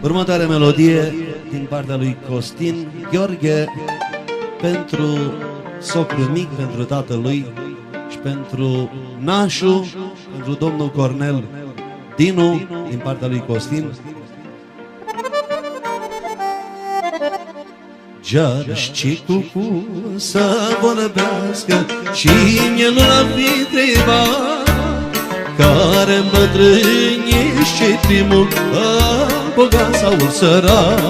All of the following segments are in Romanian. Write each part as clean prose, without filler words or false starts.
Următoarea melodie din partea lui Costin Gheorghe pentru socrul mic, pentru tatălui și pentru nașul, pentru domnul Cornel Dinu din partea lui Costin. Gearșcicu să vorbească și mie nu l-ar fi întrebat care îmbătrânește primul, bogat sau sărat.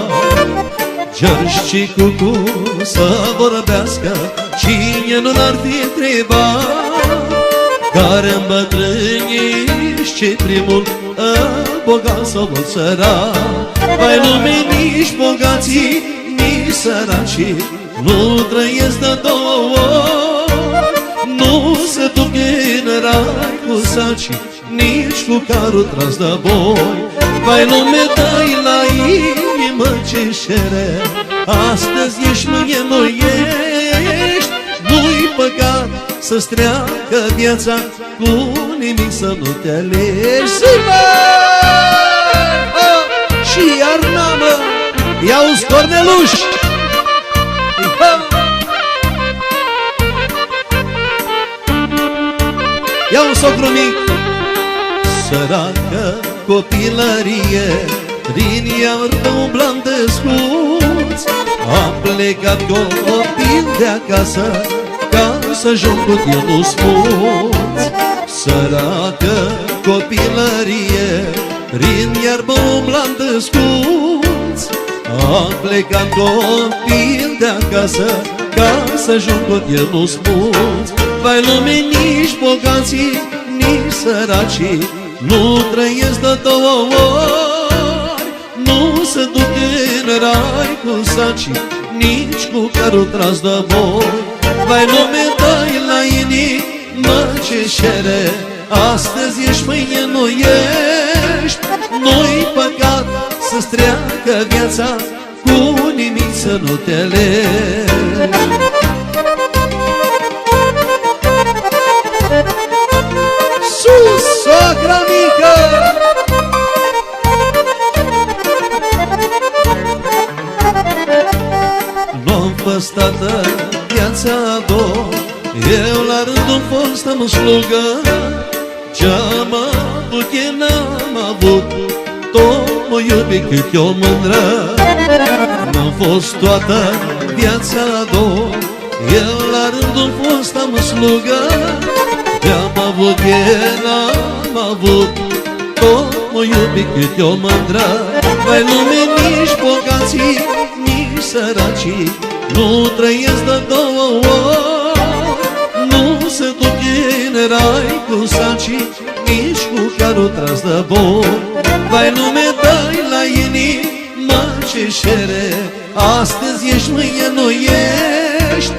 Gearșcicu să vorbească și mie nu l-ar fi întrebat care îmbătrânește primul, bogat sau sărat. Mai lume nici bogații, nici săracii nu trăiesc de două ori. Nu se duc în rai cu sacii, nici cu carul tras de boi. Vai lume, dai la inimă ce șere, astăzi ești, mâine nu ești. Nu-i păcat să-ți treacă viața, cu nimic să nu te alegi. Și iarna, mă, iau-ți Corneluș! Ia un socru mic. Săracă copilărie, din iartă umblam desculț. Am plecat copil de acasă, ca să joc cu tine smuț. Săracă copilărie, prin iarbă umblam desculț. Am plecat copil de acasă, ca să joc cu tine smuț. Vai lume, nici bogații, nici săracii nu trăiesc de două ori. Nu se duc în rai cu sacii, nici cu carul tras de boi. Vai lume, dai la inimă ce șere, astăzi ești, mâine nu ești. Nu-i păcat să-ți treacă viața, cu nimic să nu te alegi. Sus, soacra mică! Nu-am fost tată viața a doua, eu la rândul fost am slugă. Ce-am avut, eu n-am avut, tot mă iubi cât eu mândră. N-am fost toată viața a doua, eu la rândul fost am slugă. Ce-am avut, eu n-am avut, tot mă iubi cât eu mândră. Vai lume, nici bogații, nici săracii nu trăiesc de două ori. Nu se duc în rai cu sacii, nici cu carul tras de boi. Vai lume, dai la inimă ce șere, astăzi ești, mâine nu ești.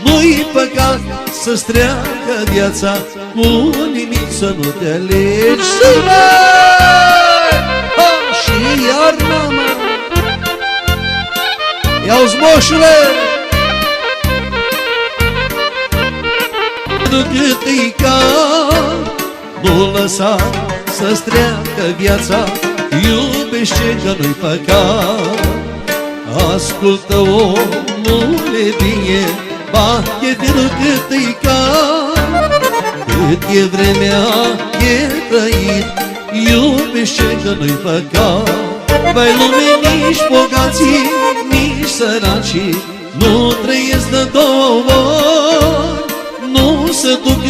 Nu-i păcat să-ți treacă viața, cu nimic să nu te alegi. Și iarna, mă, iau-ți moșule! Cât-i cal, nu lăsa să-ți treacă viața, iubește că nu-i păcat. Ascultă, omule, bine, bate vinul cât-i cal. Cât e vremea, e trăit, iubește că nu-i păcat. Vai lume, nici bogații, nici săracii nu trăiesc de două ori. Nu se duc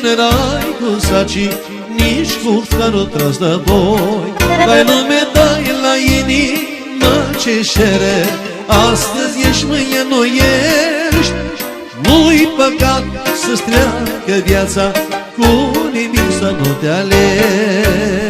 în rai cu sacii, nici cu carul tras de boi. Vai lume, dai la inimă ce șere, astăzi ești, mâine nu ești. Nu-i păcat să-ți treacă viața, cu nimic să nu te alegi.